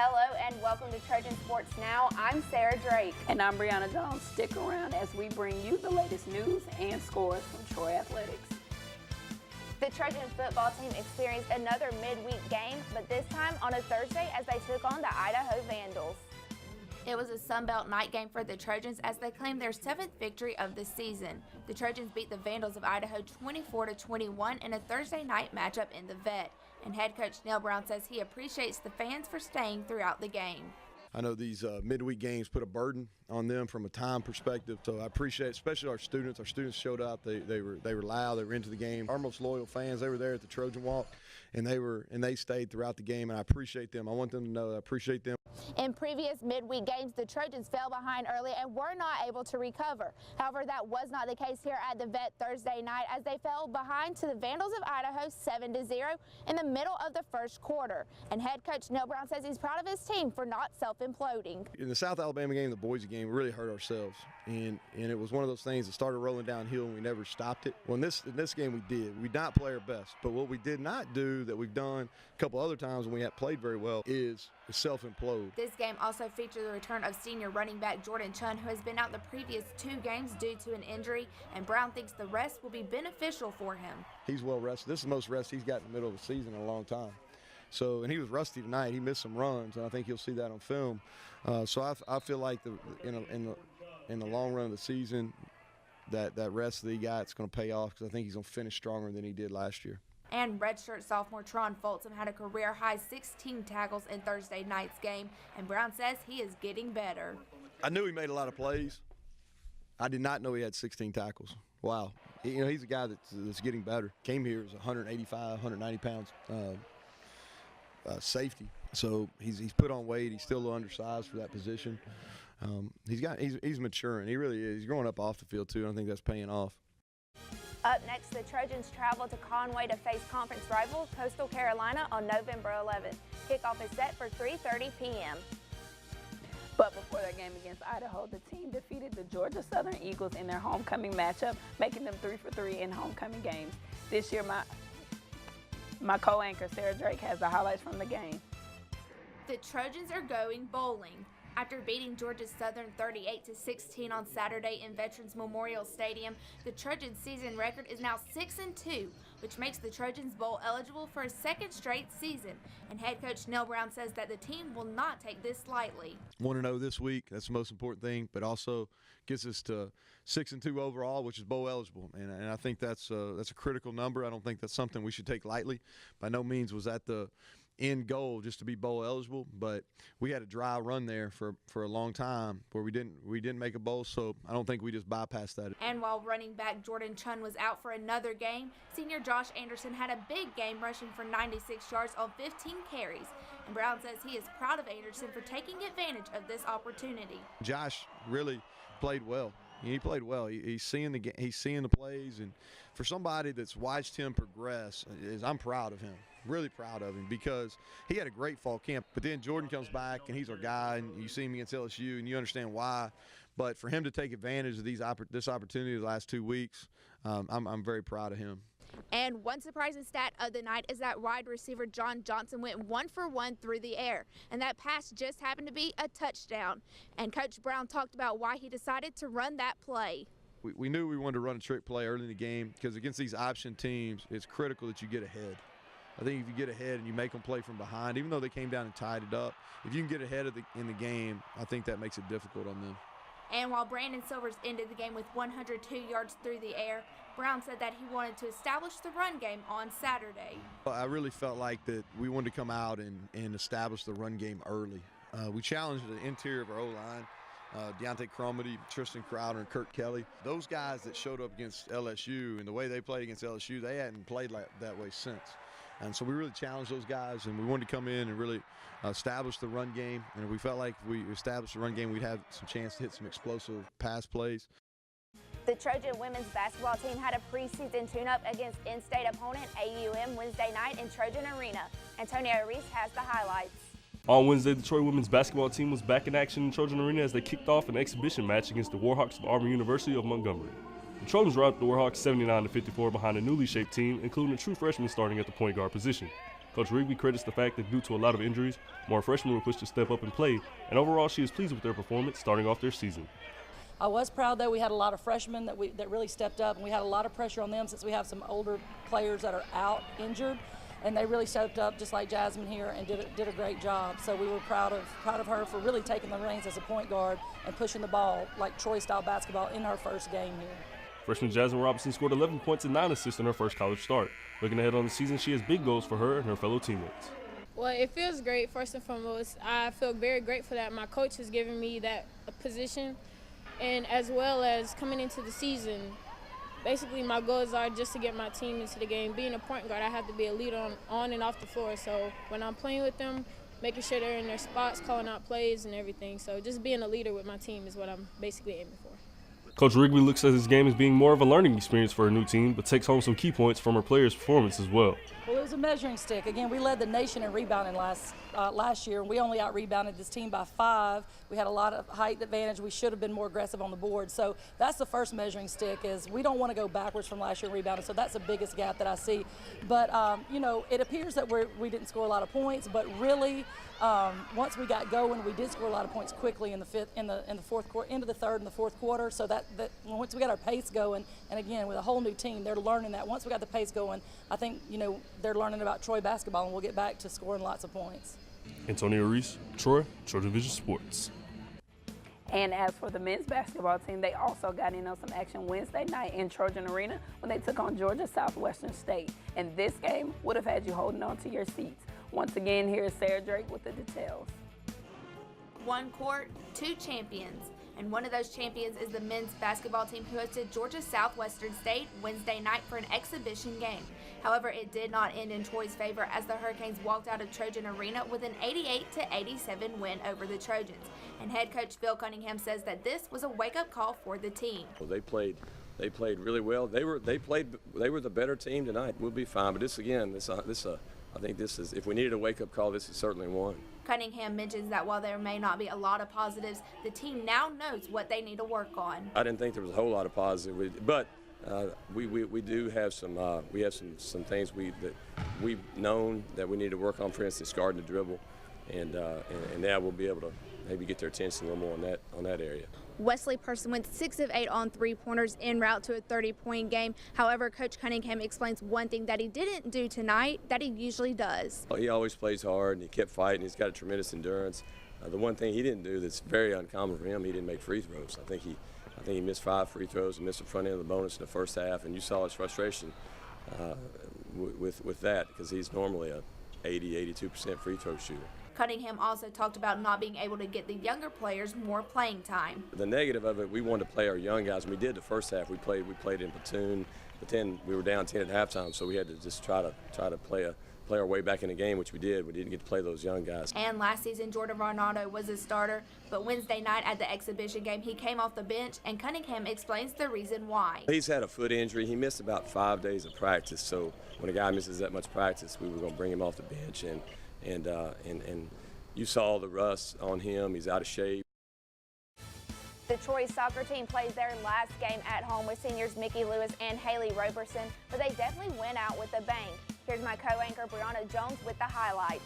Hello and welcome to Trojan Sports Now. I'm Sarah Drake. And I'm Briana Jones. Stick around as we bring you the latest news and scores from Troy Athletics. The Trojan football team experienced another midweek game, but this time on a Thursday as they took on the Idaho Vandals. It was a Sunbelt night game for the Trojans as they claimed their 7th victory of the season. The Trojans beat the Vandals of Idaho 24-21 in a Thursday night matchup in the Vet. And head coach Neil Brown says he appreciates the fans for staying throughout the game. I know these midweek games put a burden on them from a time perspective, so I appreciate, especially our students. Our students showed up. They were loud. They were into the game. Our most loyal fans, they were there at the Trojan Walk, and they stayed throughout the game. And I appreciate them. I want them to know that I appreciate them. In previous midweek games, the Trojans fell behind early and were not able to recover. However, that was not the case here at the Vet Thursday night as they fell behind to the Vandals of Idaho 7-0 in the middle of the first quarter. And head coach Neil Brown says he's proud of his team for not self-imploding. In the South Alabama game, the Boise game, we really hurt ourselves. And it was one of those things that started rolling downhill and we never stopped it. Well, in this game we did. We did not play our best. But what we did not do that we've done a couple other times when we had played very well is self-implode. This game also featured the return of senior running back Jordan Chun, who has been out the previous 2 games due to an injury, and Brown thinks the rest will be beneficial for him. He's well rested. This is the most rest he's got in the middle of the season in a long time. So, and he was rusty tonight. He missed some runs, and I think you'll see that on film. So I feel like in the long run of the season, that rest that he got is going to pay off because I think he's going to finish stronger than he did last year. And redshirt sophomore Tron Folsom had a career-high 16 tackles in Thursday night's game, and Brown says he is getting better. I knew he made a lot of plays. I did not know he had 16 tackles. Wow. He's a guy that's getting better. Came here as 185, 190 pounds safety. So he's put on weight. He's still a little undersized for that position. He's maturing. He really is. He's growing up off the field, too. I think that's paying off. Up next, the Trojans travel to Conway to face conference rival Coastal Carolina on November 11th. Kickoff is set for 3:30 p.m. But before their game against Idaho, the team defeated the Georgia Southern Eagles in their homecoming matchup, making them 3 for 3 in homecoming games. This year, my co-anchor Sarah Drake has the highlights from the game. The Trojans are going bowling. After beating Georgia Southern 38-16 on Saturday in Veterans Memorial Stadium, the Trojans' season record is now 6-2, which makes the Trojans bowl eligible for a 2nd straight season. And head coach Neil Brown says that the team will not take this lightly. 1-0 this week, that's the most important thing, but also gets us to 6-2 overall, which is bowl eligible. And I think that's a critical number. I don't think that's something we should take lightly. By no means was that the end goal just to be bowl eligible, but we had a dry run there for a long time where we didn't make a bowl, so I don't think we just bypassed that. And while running back Jordan Chun was out for another game, senior Josh Anderson had a big game rushing for 96 yards on 15 carries. And Brown says he is proud of Anderson for taking advantage of this opportunity. Josh really played well. He played well. He's seeing the plays, and for somebody that's watched him progress, I'm proud of him. Really proud of him because he had a great fall camp. But then Jordan comes back, and he's our guy, and you see him against LSU, and you understand why. But for him to take advantage of this opportunity the last 2 weeks, I'm very proud of him. And one surprising stat of the night is that wide receiver John Johnson went 1 for 1 through the air, and that pass just happened to be a touchdown. And Coach Brown talked about why he decided to run that play. We knew we wanted to run a trick play early in the game because against these option teams, it's critical that you get ahead. I think if you get ahead and you make them play from behind, even though they came down and tied it up, if you can get ahead in the game, I think that makes it difficult on them. And while Brandon Silvers ended the game with 102 yards through the air, Brown said that he wanted to establish the run game on Saturday. I really felt like that we wanted to come out and establish the run game early. We challenged the interior of our O-line. Deontay Cromedy, Tristan Crowder, and Kurt Kelly. Those guys that showed up against LSU and the way they played against LSU, they hadn't played that way since. And so we really challenged those guys, and we wanted to come in and really establish the run game. And we felt like if we established the run game, we'd have some chance to hit some explosive pass plays. The Trojan women's basketball team had a preseason tune-up against in-state opponent AUM Wednesday night in Trojan Arena. Antonio Reese has the highlights. On Wednesday, the Troy women's basketball team was back in action in Trojan Arena as they kicked off an exhibition match against the Warhawks of Auburn University of Montgomery. The Trojans routed the Warhawks 79-54 behind a newly shaped team, including a true freshman starting at the point guard position. Coach Rigby credits the fact that due to a lot of injuries, more freshmen were pushed to step up and play, and overall she is pleased with their performance starting off their season. I was proud that we had a lot of freshmen that really stepped up, and we had a lot of pressure on them since we have some older players that are out injured, and they really stepped up just like Jasmine here and did a great job. So we were proud of her for really taking the reins as a point guard and pushing the ball like Troy-style basketball in her first game here. Freshman Jasmine Robinson scored 11 points and 9 assists in her first college start. Looking ahead on the season, she has big goals for her and her fellow teammates. Well, it feels great. First and foremost, I feel very grateful that my coach has given me that position. And as well as coming into the season, basically my goals are just to get my team into the game. Being a point guard, I have to be a leader on and off the floor. So when I'm playing with them, making sure they're in their spots, calling out plays and everything. So just being a leader with my team is what I'm basically aiming for. Coach Rigby looks at his game as being more of a learning experience for her new team, but takes home some key points from her players' performance as well. Well, it was a measuring stick. Again, we led the nation in rebounding last year, and we only out-rebounded this team by 5. We had a lot of height advantage. We should have been more aggressive on the board. So that's the first measuring stick, is we don't want to go backwards from last year in rebounding. So that's the biggest gap that I see. But, you know, it appears that we didn't score a lot of points, but really once we got going, we did score a lot of points quickly in the fourth quarter, into the third and the fourth quarter. So that once we got our pace going, and again, with a whole new team, they're learning that. Once we got the pace going, I think, you know, they're learning about Troy basketball, and we'll get back to scoring lots of points. Antonio Reese, Troy, Trojan Vision Sports. And as for the men's basketball team, they also got in on some action Wednesday night in Trojan Arena when they took on Georgia Southwestern State. And this game would have had you holding on to your seats. Once again, here's Sarah Drake with the details. One court, 2 champions. And one of those champions is the men's basketball team who hosted Georgia Southwestern State Wednesday night for an exhibition game. However, it did not end in Troy's favor as the Hurricanes walked out of Trojan Arena with an 88-87 win over the Trojans. And head coach Phil Cunningham says that this was a wake-up call for the team. Well, they played really well. They were the better team tonight. We'll be fine. But I think this is, if we needed a wake-up call, this is certainly one. Cunningham mentions that while there may not be a lot of positives, the team now knows what they need to work on. I didn't think there was a whole lot of positive, but we do have some things that we've known that we need to work on. For instance, guarding the dribble, and now we'll be able to maybe get their attention a little more on that area. Wesley Person went 6 of 8 on 3-pointers en route to a 30-point game. However, Coach Cunningham explains one thing that he didn't do tonight that he usually does. Well, he always plays hard, and he kept fighting. He's got a tremendous endurance. The one thing he didn't do that's very uncommon for him, he didn't make free throws. I think he missed 5 free throws and missed the front end of the bonus in the first half, and you saw his frustration with that, because he's normally a 80-82% free throw shooter. Cunningham also talked about not being able to get the younger players more playing time. The negative of it, we wanted to play our young guys. When we did the first half, we played in platoon, but then we were down 10 at halftime, so we had to just try to play our way back in the game, which we did. We didn't get to play those young guys. And last season, Jordan Varnado was a starter, but Wednesday night at the exhibition game, he came off the bench, and Cunningham explains the reason why. He's had a foot injury. He missed about 5 days of practice, so when a guy misses that much practice, we were going to bring him off the bench, and you saw the rust on him. He's out of shape. The Troy soccer team plays their last game at home with seniors Mickey Lewis and Haley Roberson, but they definitely went out with a bang. Here's my co-anchor Briana Jones with the highlights.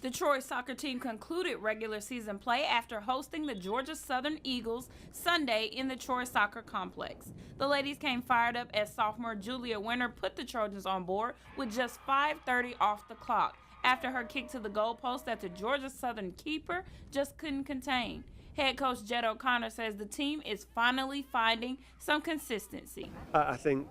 The Troy soccer team concluded regular season play after hosting the Georgia Southern Eagles Sunday in the Troy Soccer Complex. The ladies came fired up as sophomore Julia Winter put the Trojans on board with just 5:30 off the clock after her kick to the goalpost that the Georgia Southern keeper just couldn't contain. Head coach Jed O'Connor says the team is finally finding some consistency. I think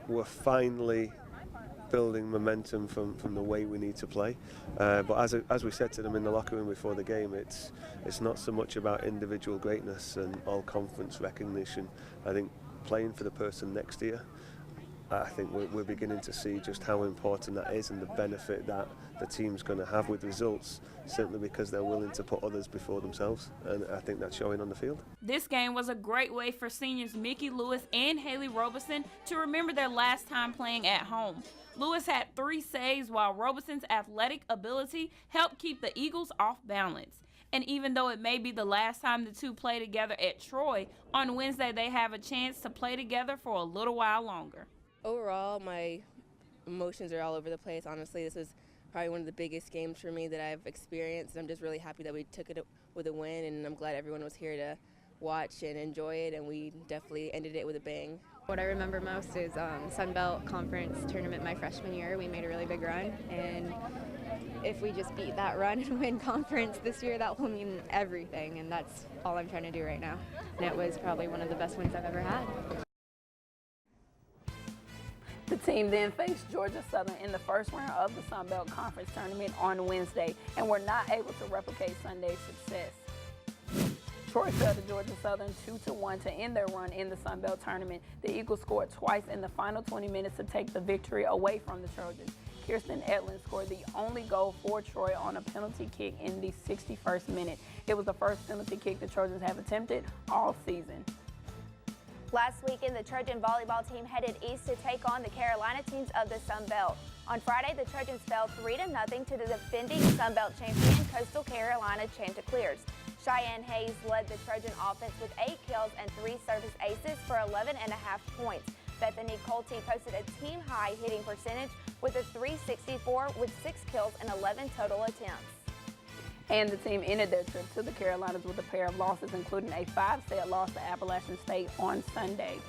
we're finally building momentum from the way we need to play. But as we said to them in the locker room before the game, it's not so much about individual greatness and all-conference recognition. I think playing for the person next to you, I think we're beginning to see just how important that is and the benefit that the team's going to have with results, simply because they're willing to put others before themselves, and I think that's showing on the field. This game was a great way for seniors Mickey Lewis and Haley Roberson to remember their last time playing at home. Lewis had 3 saves, while Robeson's athletic ability helped keep the Eagles off balance. And even though it may be the last time the two play together at Troy, on Wednesday they have a chance to play together for a little while longer. Overall, my emotions are all over the place. Honestly, this was probably one of the biggest games for me that I've experienced. And I'm just really happy that we took it with a win, and I'm glad everyone was here to watch and enjoy it, and we definitely ended it with a bang. What I remember most is Sun Belt Conference tournament my freshman year. We made a really big run, and if we just beat that run and win conference this year, that will mean everything, and that's all I'm trying to do right now. And it was probably one of the best wins I've ever had. The team then faced Georgia Southern in the first round of the Sun Belt Conference tournament on Wednesday and were not able to replicate Sunday's success. Troy fell to Georgia Southern 2-1 to end their run in the Sun Belt tournament. The Eagles scored twice in the final 20 minutes to take the victory away from the Trojans. Kirsten Edlin scored the only goal for Troy on a penalty kick in the 61st minute. It was the first penalty kick the Trojans have attempted all season. Last weekend, the Trojan volleyball team headed east to take on the Carolina teams of the Sun Belt. On Friday, the Trojans fell 3-0 to the defending Sun Belt champion, Coastal Carolina Chanticleers. Cheyenne Hayes led the Trojan offense with 8 kills and 3 service aces for 11.5 points. Bethany Colty posted a team-high hitting percentage with a .364 with 6 kills and 11 total attempts. And the team ended their trip to the Carolinas with a pair of losses, including a 5-set loss to Appalachian State on Sunday.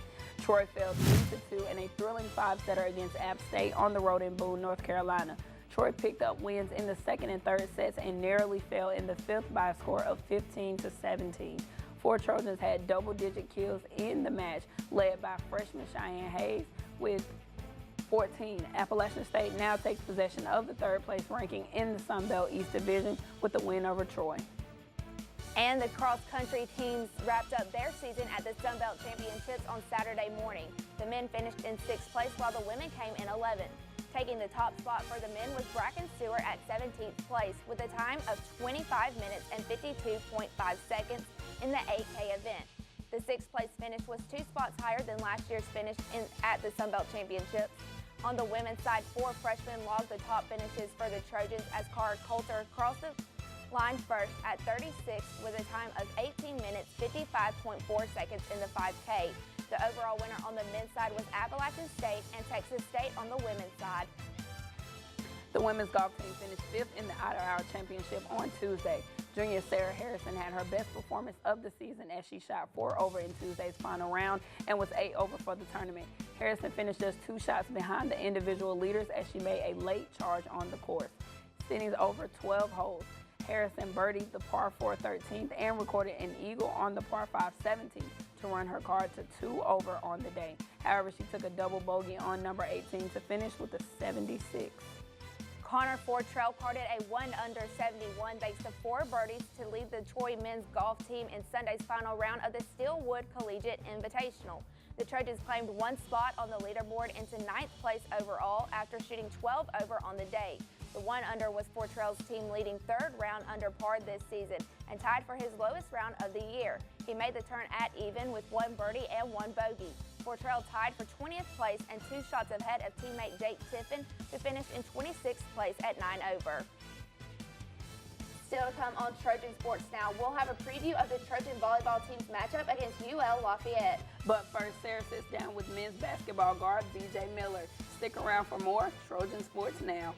Troy fell 3-2 in a thrilling 5-setter against App State on the road in Boone, North Carolina. Troy picked up wins in the second and third sets and narrowly fell in the fifth by a score of 15-17. 4 Trojans had double-digit kills in the match, led by freshman Cheyenne Hayes with 14. Appalachian State now takes possession of the third-place ranking in the Sun Belt East Division with the win over Troy. And the cross-country teams wrapped up their season at the Sun Belt Championships on Saturday morning. The men finished in 6th place while the women came in 11th. Taking the top spot for the men was Bracken Stewart at 17th place with a time of 25 minutes and 52.5 seconds in the 8K event. The 6th place finish was 2 spots higher than last year's finish at the Sun Belt Championships. On the women's side, 4 freshmen logged the top finishes for the Trojans as Cara Coulter crossed the line first at 36 with a time of 18 minutes, 55.4 seconds in the 5K. The overall winner on the men's side was Appalachian State and Texas State on the women's side. The women's golf team finished 5th in the Idaho Championship on Tuesday. Junior Sarah Harrison had her best performance of the season as she shot 4 over in Tuesday's final round and was 8 over for the tournament. Harrison finished just 2 shots behind the individual leaders as she made a late charge on the course. Sitting over 12 holes, Harrison birdied the par 4 13th and recorded an eagle on the par 5 17th to run her card to 2 over on the day. However, she took a double bogey on number 18 to finish with a 76. Connor Fortrell carded a 1-under 71 thanks to 4 birdies to lead the Troy men's golf team in Sunday's final round of the Steelwood Collegiate Invitational. The Trojans claimed 1 spot on the leaderboard into 9th place overall after shooting 12 over on the day. The 1-under was Fortrell's team leading 3rd round under par this season and tied for his lowest round of the year. He made the turn at even with 1 birdie and 1 bogey. Fortrell tied for 20th place and 2 shots ahead of teammate Jake Tiffin, who finished in 26th place at 9 over. Still to come on Trojan Sports Now, we'll have a preview of the Trojan volleyball team's matchup against UL Lafayette. But first, Sarah sits down with men's basketball guard BJ Miller. Stick around for more Trojan Sports Now.